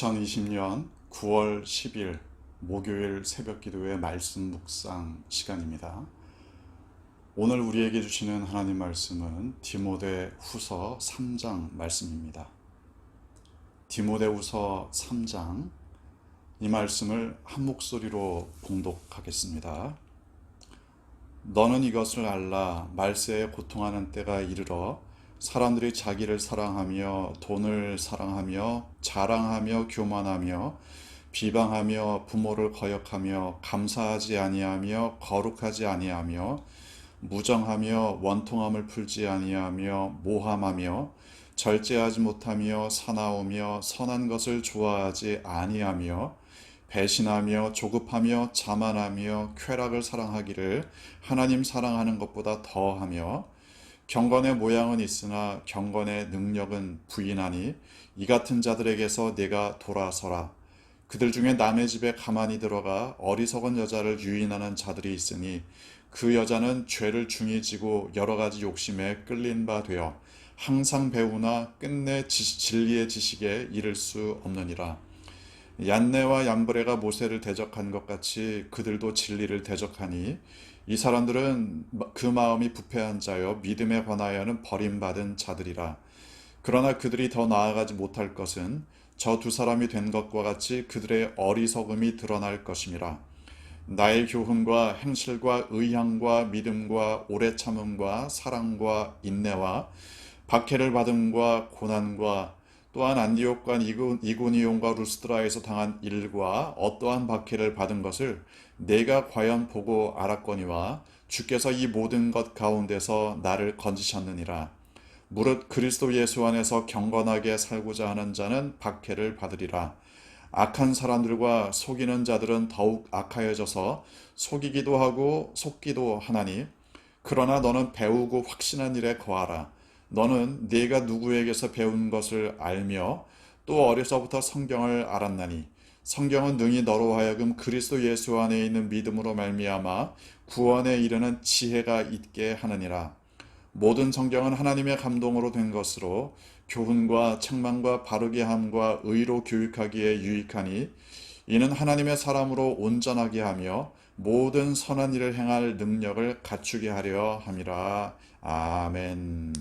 2020년 9월 10일 목요일 새벽 기도의 말씀 묵상 시간입니다. 오늘 우리에게 주시는 하나님 말씀은 디모데 후서 3장 말씀입니다. 디모데 후서 3장 이 말씀을 한 목소리로 봉독하겠습니다. 너는 이것을 알라. 말세에 고통하는 때가 이르러 사람들이 자기를 사랑하며 돈을 사랑하며 자랑하며 교만하며 비방하며 부모를 거역하며 감사하지 아니하며 거룩하지 아니하며 무정하며 원통함을 풀지 아니하며 모함하며 절제하지 못하며 사나우며 선한 것을 좋아하지 아니하며 배신하며 조급하며 자만하며 쾌락을 사랑하기를 하나님 사랑하는 것보다 더하며 경건의 모양은 있으나 경건의 능력은 부인하니 이 같은 자들에게서 내가 돌아서라. 그들 중에 남의 집에 가만히 들어가 어리석은 여자를 유인하는 자들이 있으니 그 여자는 죄를 중히 지고 여러 가지 욕심에 끌린 바 되어 항상 배우나 끝내 진리의 지식에 이를 수 없느니라. 얀네와 얀브레가 모세를 대적한 것 같이 그들도 진리를 대적하니 이 사람들은 그 마음이 부패한 자여 믿음에 관하여는 버림받은 자들이라. 그러나 그들이 더 나아가지 못할 것은 저 두 사람이 된 것과 같이 그들의 어리석음이 드러날 것임이라. 나의 교훈과 행실과 의향과 믿음과 오래 참음과 사랑과 인내와 박해를 받음과 고난과 또한 안디옥과 이고니온과 루스드라에서 당한 일과 어떠한 박해를 받은 것을 내가 과연 보고 알았거니와 주께서 이 모든 것 가운데서 나를 건지셨느니라. 무릇 그리스도 예수 안에서 경건하게 살고자 하는 자는 박해를 받으리라. 악한 사람들과 속이는 자들은 더욱 악하여져서 속이기도 하고 속기도 하나니 그러나 너는 배우고 확신한 일에 거하라. 너는 네가 누구에게서 배운 것을 알며 또 어려서부터 성경을 알았나니 성경은 능히 너로 하여금 그리스도 예수 안에 있는 믿음으로 말미암아 구원에 이르는 지혜가 있게 하느니라. 모든 성경은 하나님의 감동으로 된 것으로 교훈과 책망과 바르게 함과 의로 교육하기에 유익하니 이는 하나님의 사람으로 온전하게 하며 모든 선한 일을 행할 능력을 갖추게 하려 함이라. 아멘.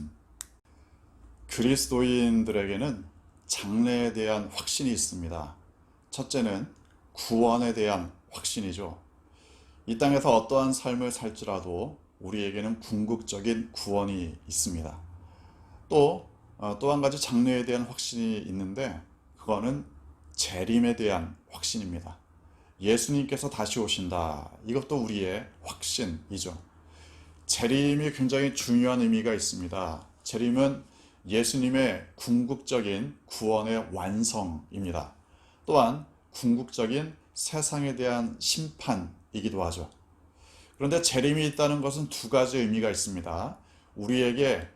그리스도인들에게는 장래에 대한 확신이 있습니다. 첫째는 구원에 대한 확신이죠. 이 땅에서 어떠한 삶을 살지라도 우리에게는 궁극적인 구원이 있습니다. 또 한 가지 장래에 대한 확신이 있는데 그거는 재림에 대한 확신입니다. 예수님께서 다시 오신다. 이것도 우리의 확신이죠. 재림이 굉장히 중요한 의미가 있습니다. 재림은 예수님의 궁극적인 구원의 완성입니다. 또한 궁극적인 세상에 대한 심판이기도 하죠. 그런데 재림이 있다는 것은 두 가지 의미가 있습니다. 우리에게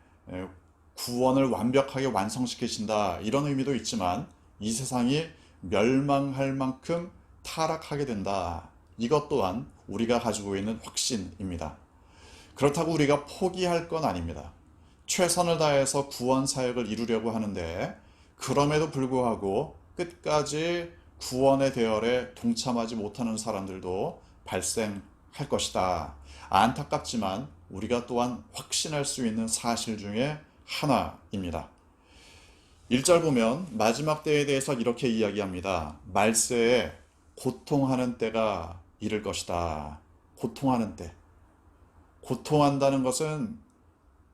구원을 완벽하게 완성시키신다 이런 의미도 있지만 이 세상이 멸망할 만큼 타락하게 된다. 이것 또한 우리가 가지고 있는 확신입니다. 그렇다고 우리가 포기할 건 아닙니다. 최선을 다해서 구원 사역을 이루려고 하는데 그럼에도 불구하고 끝까지 구원의 대열에 동참하지 못하는 사람들도 발생할 것이다. 안타깝지만 우리가 또한 확신할 수 있는 사실 중에 하나입니다. 1절 보면 마지막 때에 대해서 이렇게 이야기합니다. 말세에 고통하는 때가 이를 것이다. 고통하는 때. 고통한다는 것은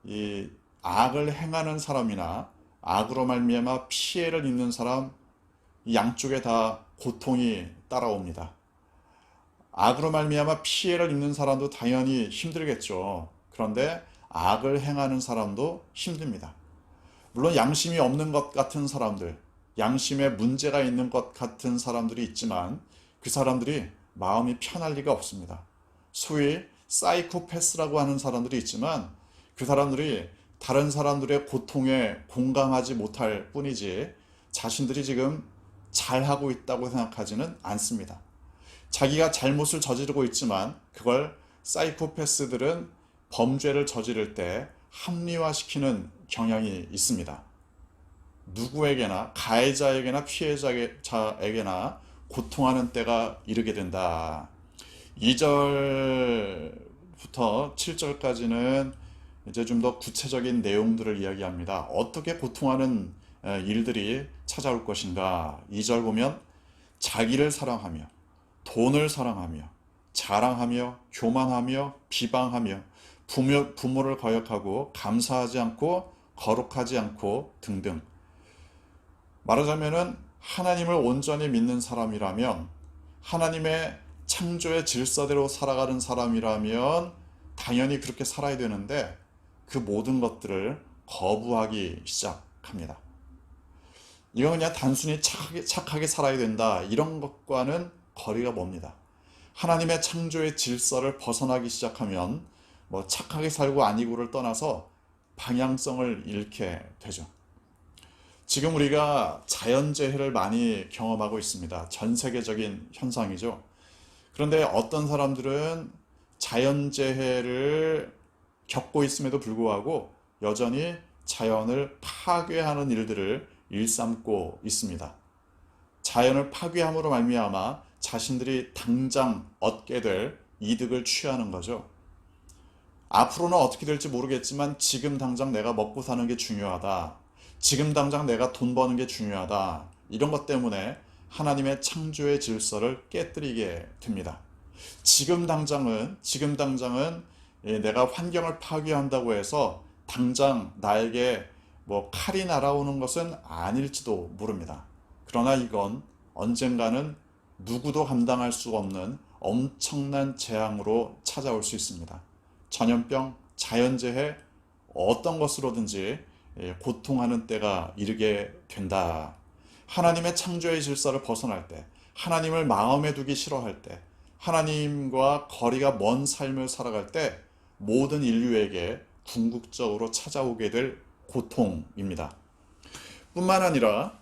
이 악을 행하는 사람이나 악으로 말미암아 피해를 입는 사람 양쪽에 다 고통이 따라옵니다. 악으로 말미암아 피해를 입는 사람도 당연히 힘들겠죠. 그런데 악을 행하는 사람도 힘듭니다. 물론 양심이 없는 것 같은 사람들, 양심에 문제가 있는 것 같은 사람들이 있지만 그 사람들이 마음이 편할 리가 없습니다. 소위 사이코패스라고 하는 사람들이 있지만 그 사람들이 다른 사람들의 고통에 공감하지 못할 뿐이지 자신들이 지금 잘하고 있다고 생각하지는 않습니다. 자기가 잘못을 저지르고 있지만 그걸 사이코패스들은 범죄를 저지를 때 합리화시키는 경향이 있습니다. 누구에게나 가해자에게나 피해자에게나 고통하는 때가 이르게 된다. 2절부터 7절까지는 이제 좀 더 구체적인 내용들을 이야기합니다. 어떻게 고통하는 일들이 찾아올 것인가. 2절 보면 자기를 사랑하며 돈을 사랑하며 자랑하며 교만하며 비방하며 부모를 거역하고 감사하지 않고 거룩하지 않고 등등. 말하자면은 하나님을 온전히 믿는 사람이라면, 하나님의 창조의 질서대로 살아가는 사람이라면 당연히 그렇게 살아야 되는데 그 모든 것들을 거부하기 시작합니다. 이건 그냥 단순히 착하게 살아야 된다 이런 것과는 거리가 멉니다. 하나님의 창조의 질서를 벗어나기 시작하면 뭐 착하게 살고 아니고를 떠나서 방향성을 잃게 되죠. 지금 우리가 자연재해를 많이 경험하고 있습니다. 전 세계적인 현상이죠. 그런데 어떤 사람들은 자연재해를 겪고 있음에도 불구하고 여전히 자연을 파괴하는 일들을 일삼고 있습니다. 자연을 파괴함으로 말미암아 자신들이 당장 얻게 될 이득을 취하는 거죠. 앞으로는 어떻게 될지 모르겠지만 지금 당장 내가 먹고 사는 게 중요하다. 지금 당장 내가 돈 버는 게 중요하다. 이런 것 때문에 하나님의 창조의 질서를 깨뜨리게 됩니다. 지금 당장은 내가 환경을 파괴한다고 해서 당장 나에게 뭐 칼이 날아오는 것은 아닐지도 모릅니다. 그러나 이건 언젠가는 누구도 감당할 수 없는 엄청난 재앙으로 찾아올 수 있습니다. 전염병, 자연재해, 어떤 것으로든지 고통하는 때가 이르게 된다. 하나님의 창조의 질서를 벗어날 때, 하나님을 마음에 두기 싫어할 때, 하나님과 거리가 먼 삶을 살아갈 때 모든 인류에게 궁극적으로 찾아오게 될 고통입니다. 뿐만 아니라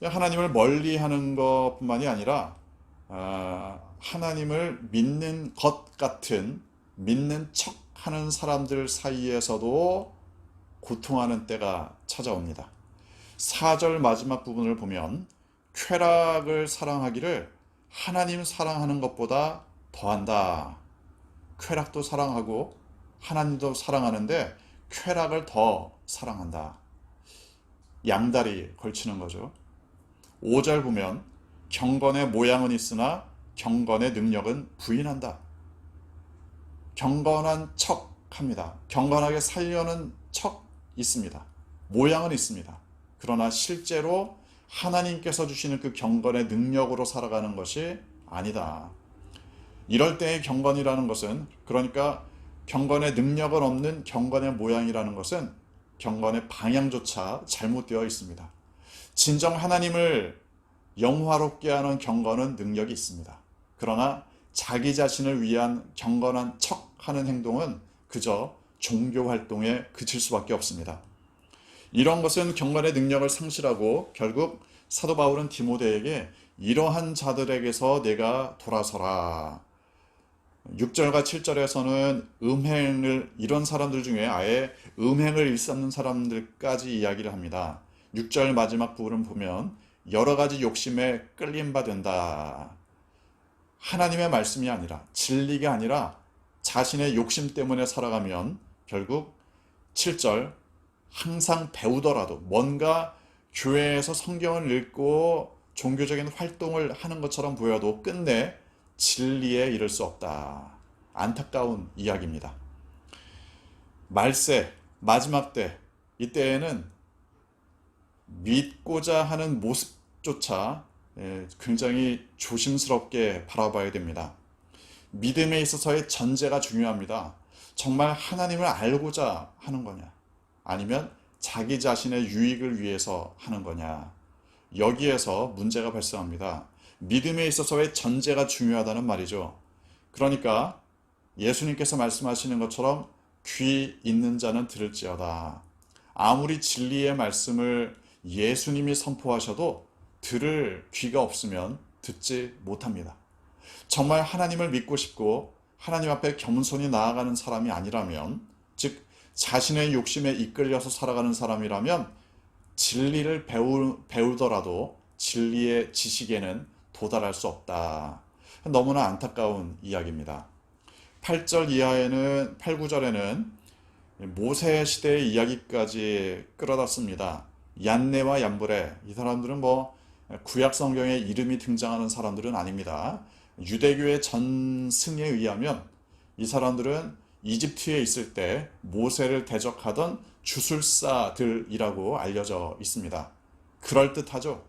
하나님을 멀리하는 것뿐만이 아니라 하나님을 믿는 것 같은, 믿는 척하는 사람들 사이에서도 고통하는 때가 찾아옵니다. 4절 마지막 부분을 보면 쾌락을 사랑하기를 하나님 사랑하는 것보다 더한다. 쾌락도 사랑하고 하나님도 사랑하는데 쾌락을 더 사랑한다. 양다리 걸치는 거죠. 5절 보면 경건의 모양은 있으나 경건의 능력은 부인한다. 경건한 척 합니다. 경건하게 살려는 척 있습니다. 모양은 있습니다. 그러나 실제로 하나님께서 주시는 그 경건의 능력으로 살아가는 것이 아니다. 이럴 때의 경건이라는 것은, 그러니까 경건의 능력은 없는 경건의 모양이라는 것은 경건의 방향조차 잘못되어 있습니다. 진정 하나님을 영화롭게 하는 경건은 능력이 있습니다. 그러나 자기 자신을 위한 경건한 척하는 행동은 그저 종교 활동에 그칠 수밖에 없습니다. 이런 것은 경건의 능력을 상실하고 결국 사도 바울은 디모데에게 이러한 자들에게서 내가 돌아서라. 6절과 7절에서는 이런 사람들 중에 아예 음행을 일삼는 사람들까지 이야기를 합니다. 6절 마지막 부분을 보면 여러 가지 욕심에 끌림 받는다. 하나님의 말씀이 아니라, 진리가 아니라 자신의 욕심 때문에 살아가면 결국 7절 항상 배우더라도, 뭔가 교회에서 성경을 읽고 종교적인 활동을 하는 것처럼 보여도 끝내 진리에 이를 수 없다. 안타까운 이야기입니다. 말세, 마지막 때, 이때에는 믿고자 하는 모습조차 굉장히 조심스럽게 바라봐야 됩니다. 믿음에 있어서의 전제가 중요합니다. 정말 하나님을 알고자 하는 거냐? 아니면 자기 자신의 유익을 위해서 하는 거냐? 여기에서 문제가 발생합니다. 믿음에 있어서의 전제가 중요하다는 말이죠. 그러니까 예수님께서 말씀하시는 것처럼 귀 있는 자는 들을지어다. 아무리 진리의 말씀을 예수님이 선포하셔도 들을 귀가 없으면 듣지 못합니다. 정말 하나님을 믿고 싶고 하나님 앞에 겸손히 나아가는 사람이 아니라면, 즉 자신의 욕심에 이끌려서 살아가는 사람이라면 진리를 배우더라도 진리의 지식에는 도달할 수 없다. 너무나 안타까운 이야기입니다. 8절 이하에는 8, 9절에는 모세 시대의 이야기까지 끌어다 씁니다. 얀네와 얀브레, 이 사람들은 구약 성경에 이름이 등장하는 사람들은 아닙니다. 유대교의 전승에 의하면 이 사람들은 이집트에 있을 때 모세를 대적하던 주술사들이라고 알려져 있습니다. 그럴듯하죠.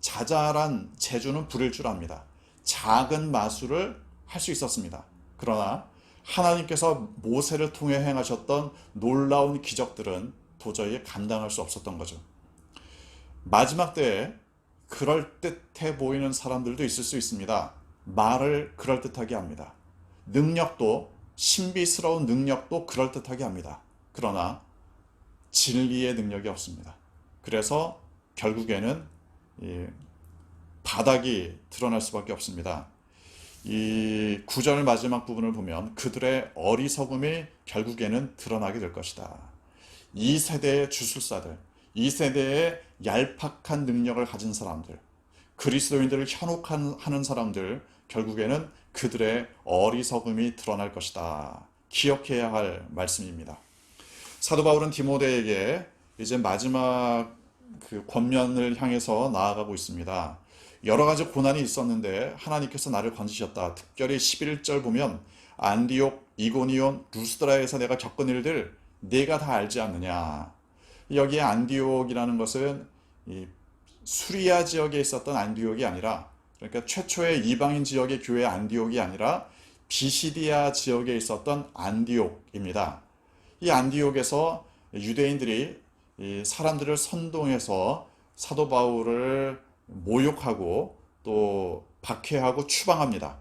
자잘한 재주는 부릴 줄 압니다. 작은 마술을 할 수 있었습니다. 그러나 하나님께서 모세를 통해 행하셨던 놀라운 기적들은 도저히 감당할 수 없었던 거죠. 마지막 때에 그럴듯해 보이는 사람들도 있을 수 있습니다. 말을 그럴듯하게 합니다. 능력도, 신비스러운 능력도 그럴듯하게 합니다. 그러나 진리의 능력이 없습니다. 그래서 결국에는 바닥이 드러날 수밖에 없습니다. 이 9절 마지막 부분을 보면 그들의 어리석음이 결국에는 드러나게 될 것이다. 이 세대의 주술사들, 이 세대의 얄팍한 능력을 가진 사람들, 그리스도인들을 현혹하는 사람들, 결국에는 그들의 어리석음이 드러날 것이다. 기억해야 할 말씀입니다. 사도 바울은 디모데에게 이제 마지막 그 권면을 향해서 나아가고 있습니다. 여러 가지 고난이 있었는데 하나님께서 나를 건지셨다. 특별히 11절 보면 안디옥, 이고니온, 루스드라에서 내가 겪은 일들 네가 다 알지 않느냐. 여기에 안디옥이라는 것은 이 수리아 지역에 있었던 안디옥이 아니라, 그러니까 최초의 이방인 지역의 교회 안디옥이 아니라 비시디아 지역에 있었던 안디옥입니다. 이 안디옥에서 유대인들이 이 사람들을 선동해서 사도 바울을 모욕하고 또 박해하고 추방합니다.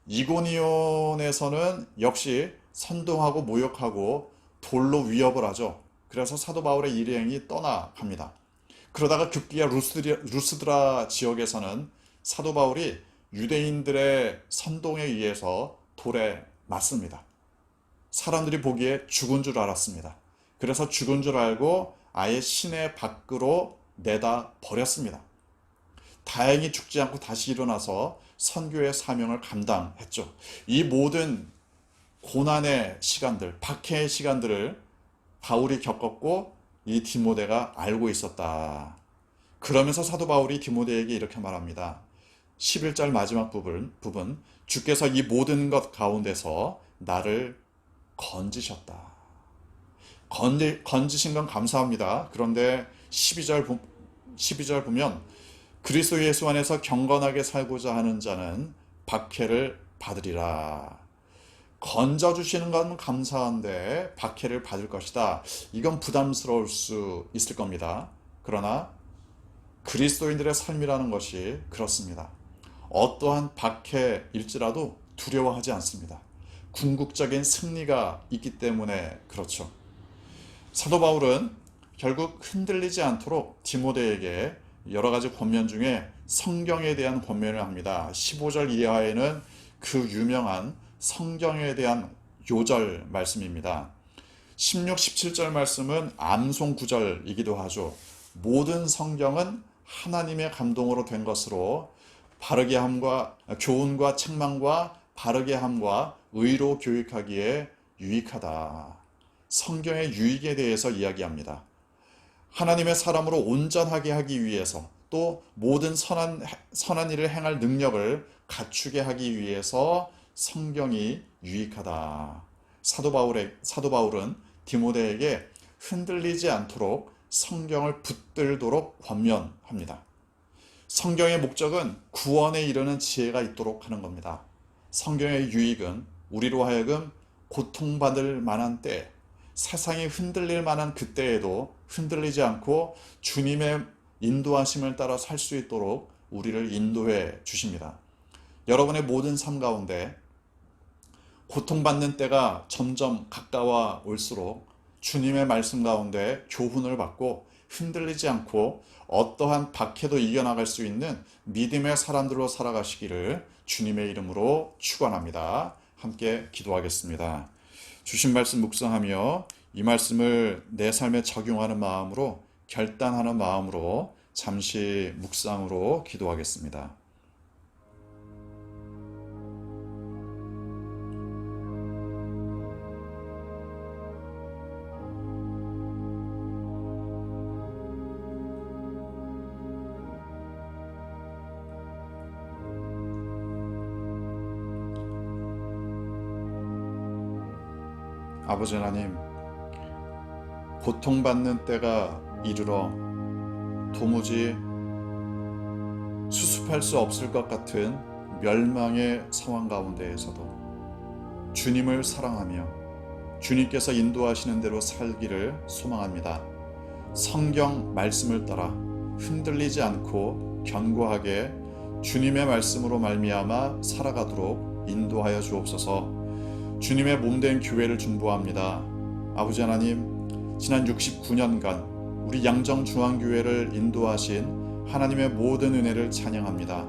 이고니온에서는 역시 선동하고 모욕하고 돌로 위협을 하죠. 그래서 사도 바울의 일행이 떠나갑니다. 그러다가 급기야 루스드라 지역에서는 사도 바울이 유대인들의 선동에 의해서 돌에 맞습니다. 사람들이 보기에 죽은 줄 알았습니다. 그래서 죽은 줄 알고 아예 시내 밖으로 내다 버렸습니다. 다행히 죽지 않고 다시 일어나서 선교의 사명을 감당했죠. 이 모든 고난의 시간들, 박해의 시간들을 바울이 겪었고 이 디모데가 알고 있었다. 그러면서 사도 바울이 디모데에게 이렇게 말합니다. 11절 마지막 부분, 주께서 이 모든 것 가운데서 나를 건지셨다. 건지신 건 감사합니다. 그런데 12절 보면 그리스도 예수 안에서 경건하게 살고자 하는 자는 박해를 받으리라. 건져주시는 건 감사한데 박해를 받을 것이다. 이건 부담스러울 수 있을 겁니다. 그러나 그리스도인들의 삶이라는 것이 그렇습니다. 어떠한 박해일지라도 두려워하지 않습니다. 궁극적인 승리가 있기 때문에 그렇죠. 사도 바울은 결국 흔들리지 않도록 디모데에게 여러 가지 권면 중에 성경에 대한 권면을 합니다. 15절 이하에는 그 유명한 성경에 대한 요절 말씀입니다. 16, 17절 말씀은 암송 구절이기도 하죠. 모든 성경은 하나님의 감동으로 된 것으로 바르게 함과 교훈과 책망과 바르게 함과 의로 교육하기에 유익하다. 성경의 유익에 대해서 이야기합니다. 하나님의 사람으로 온전하게 하기 위해서 또 모든 선한 일을 행할 능력을 갖추게 하기 위해서 성경이 유익하다. 사도 바울은 디모데에게 흔들리지 않도록 성경을 붙들도록 권면합니다. 성경의 목적은 구원에 이르는 지혜가 있도록 하는 겁니다. 성경의 유익은 우리로 하여금 고통받을 만한 때, 세상이 흔들릴 만한 그때에도 흔들리지 않고 주님의 인도하심을 따라 살 수 있도록 우리를 인도해 주십니다. 여러분의 모든 삶 가운데 고통받는 때가 점점 가까워 올수록 주님의 말씀 가운데 교훈을 받고 흔들리지 않고 어떠한 박해도 이겨나갈 수 있는 믿음의 사람들로 살아가시기를 주님의 이름으로 축원합니다. 함께 기도하겠습니다. 주신 말씀 묵상하며 이 말씀을 내 삶에 적용하는 마음으로 결단하는 마음으로 잠시 묵상으로 기도하겠습니다. 아버지 하나님, 고통받는 때가 이르러 도무지 수습할 수 없을 것 같은 멸망의 상황 가운데에서도 주님을 사랑하며 주님께서 인도하시는 대로 살기를 소망합니다. 성경 말씀을 따라 흔들리지 않고 견고하게 주님의 말씀으로 말미암아 살아가도록 인도하여 주옵소서. 주님의 몸된 교회를 중보합니다. 아버지 하나님, 지난 69년간 우리 양정중앙교회를 인도하신 하나님의 모든 은혜를 찬양합니다.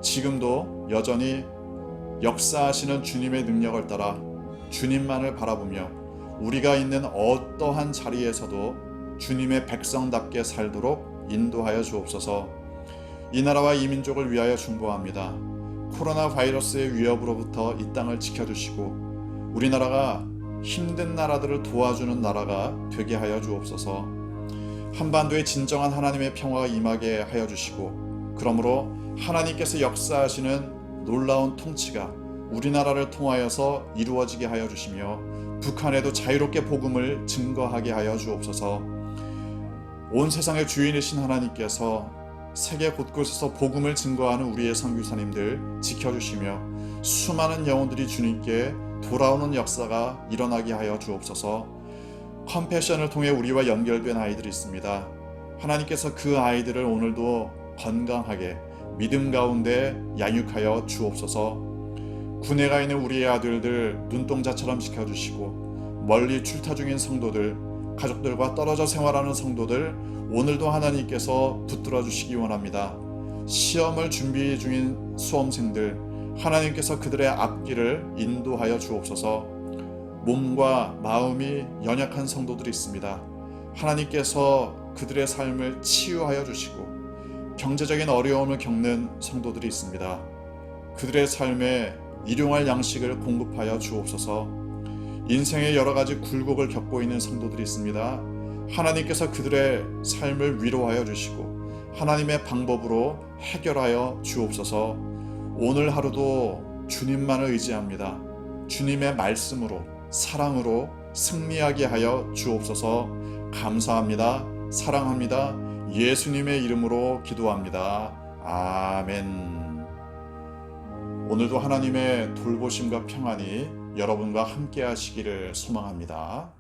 지금도 여전히 역사하시는 주님의 능력을 따라 주님만을 바라보며 우리가 있는 어떠한 자리에서도 주님의 백성답게 살도록 인도하여 주옵소서. 이 나라와 이 민족을 위하여 중보합니다. 코로나 바이러스의 위협으로부터 이 땅을 지켜주시고 우리나라가 힘든 나라들을 도와주는 나라가 되게 하여 주옵소서. 한반도에 진정한 하나님의 평화가 임하게 하여 주시고 그러므로 하나님께서 역사하시는 놀라운 통치가 우리나라를 통하여서 이루어지게 하여 주시며 북한에도 자유롭게 복음을 증거하게 하여 주옵소서. 온 세상의 주인이신 하나님께서 세계 곳곳에서 복음을 증거하는 우리의 선교사님들 지켜주시며 수많은 영혼들이 주님께 돌아오는 역사가 일어나게 하여 주옵소서. 컴패션을 통해 우리와 연결된 아이들이 있습니다. 하나님께서 그 아이들을 오늘도 건강하게 믿음 가운데 양육하여 주옵소서. 군에 가 있는 우리의 아들들 눈동자처럼 지켜주시고 멀리 출타 중인 성도들, 가족들과 떨어져 생활하는 성도들 오늘도 하나님께서 붙들어 주시기 원합니다. 시험을 준비 중인 수험생들 하나님께서 그들의 앞길을 인도하여 주옵소서. 몸과 마음이 연약한 성도들이 있습니다. 하나님께서 그들의 삶을 치유하여 주시고 경제적인 어려움을 겪는 성도들이 있습니다. 그들의 삶에 일용할 양식을 공급하여 주옵소서. 인생의 여러 가지 굴곡을 겪고 있는 성도들이 있습니다. 하나님께서 그들의 삶을 위로하여 주시고 하나님의 방법으로 해결하여 주옵소서. 오늘 하루도 주님만을 의지합니다. 주님의 말씀으로 사랑으로 승리하게 하여 주옵소서. 감사합니다. 사랑합니다. 예수님의 이름으로 기도합니다. 아멘. 오늘도 하나님의 돌보심과 평안이 여러분과 함께 하시기를 소망합니다.